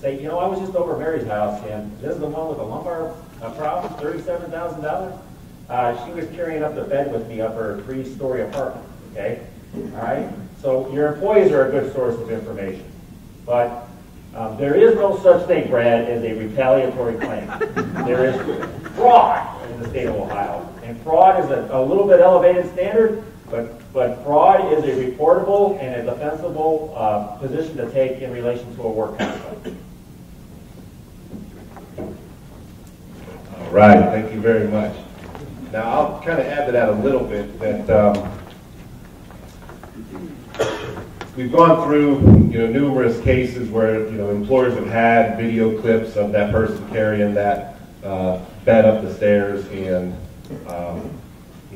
say, you know, I was just over Mary's house, and this is the one with the lumbar problem, $37,000. She was carrying up the bed with me up her 3-story apartment, okay? All right? So your employees are a good source of information. But there is no such thing, Brad, as a retaliatory claim. There is fraud in the state of Ohio. And fraud is a little bit elevated standard, but fraud is a reportable and a defensible position to take in relation to a work conflict. All right, thank you very much. Now, I'll kind of add to that a little bit that we've gone through, numerous cases where, employers have had video clips of that person carrying that bed up the stairs, and,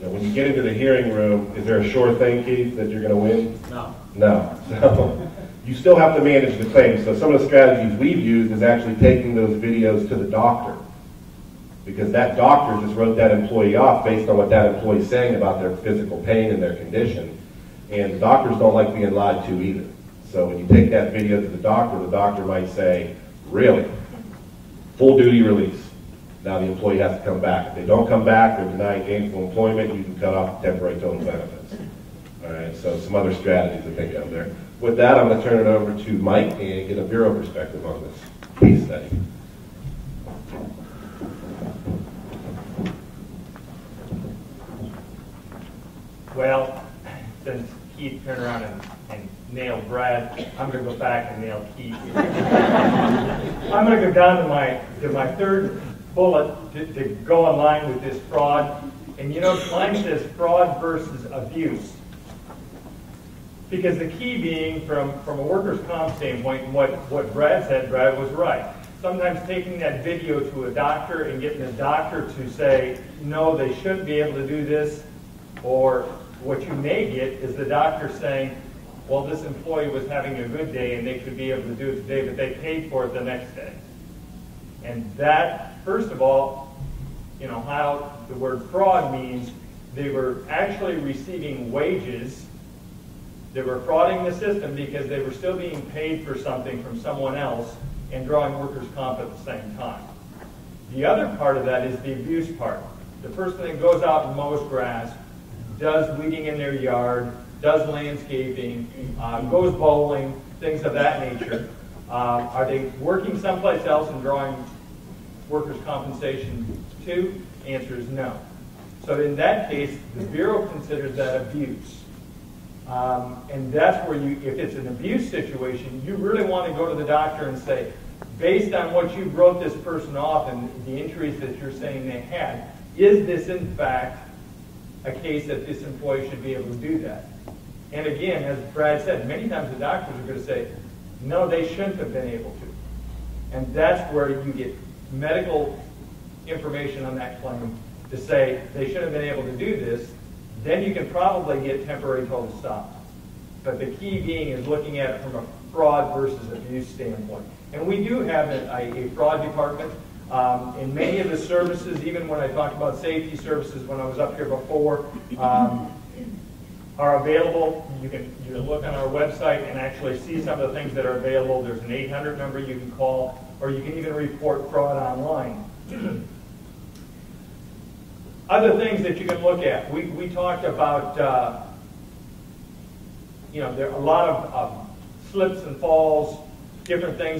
when you get into the hearing room, is there a sure thing, Keith, that you're going to win? No. No. So you still have to manage the claim. So some of the strategies we've used is actually taking those videos to the doctor, because that doctor just wrote that employee off based on what that employee is saying about their physical pain and their condition. And doctors don't like being lied to either. So when you take that video to the doctor might say, really? Full duty release. Now the employee has to come back. If they don't come back, they're denying gainful employment, you can cut off temporary total benefits. All right, so some other strategies to think of there. With that, I'm going to turn it over to Mike and get a bureau perspective on this case study. Well, since Keith turned around and nailed Brad, I'm going to go back and nail Keith. I'm going to go down to my third bullet to go in line with this fraud. And mine says fraud versus abuse. Because the key being, from a workers' comp standpoint, and what Brad said, Brad was right. Sometimes taking that video to a doctor and getting the doctor to say, no, they shouldn't be able to do this, or what you may get is the doctor saying, well, this employee was having a good day and they should be able to do it today, but they paid for it the next day. And that, first of all, how the word fraud means they were actually receiving wages. They were frauding the system because they were still being paid for something from someone else and drawing workers' comp at the same time. The other part of that is the abuse part. The person that goes out and mows grass, does weeding in their yard, does landscaping, goes bowling, things of that nature. Are they working someplace else and drawing workers' compensation too? Answer is no. So in that case, the Bureau considers that abuse. And that's where if it's an abuse situation, you really want to go to the doctor and say, based on what you wrote this person off and the injuries that you're saying they had, is this in fact a case that this employee should be able to do that? And again, as Brad said, many times the doctors are going to say, no, they shouldn't have been able to. And that's where you get medical information on that claim to say they should have been able to do this. Then you can probably get temporary total stop. But the key being is looking at it from a fraud versus abuse standpoint. And we do have a fraud department. In many of the services, even when I talked about safety services when I was up here before, are available. You can look on our website and actually see some of the things that are available. There's an 800 number you can call, or you can even report fraud online. Other things that you can look at. We talked about, there are a lot of slips and falls, different things.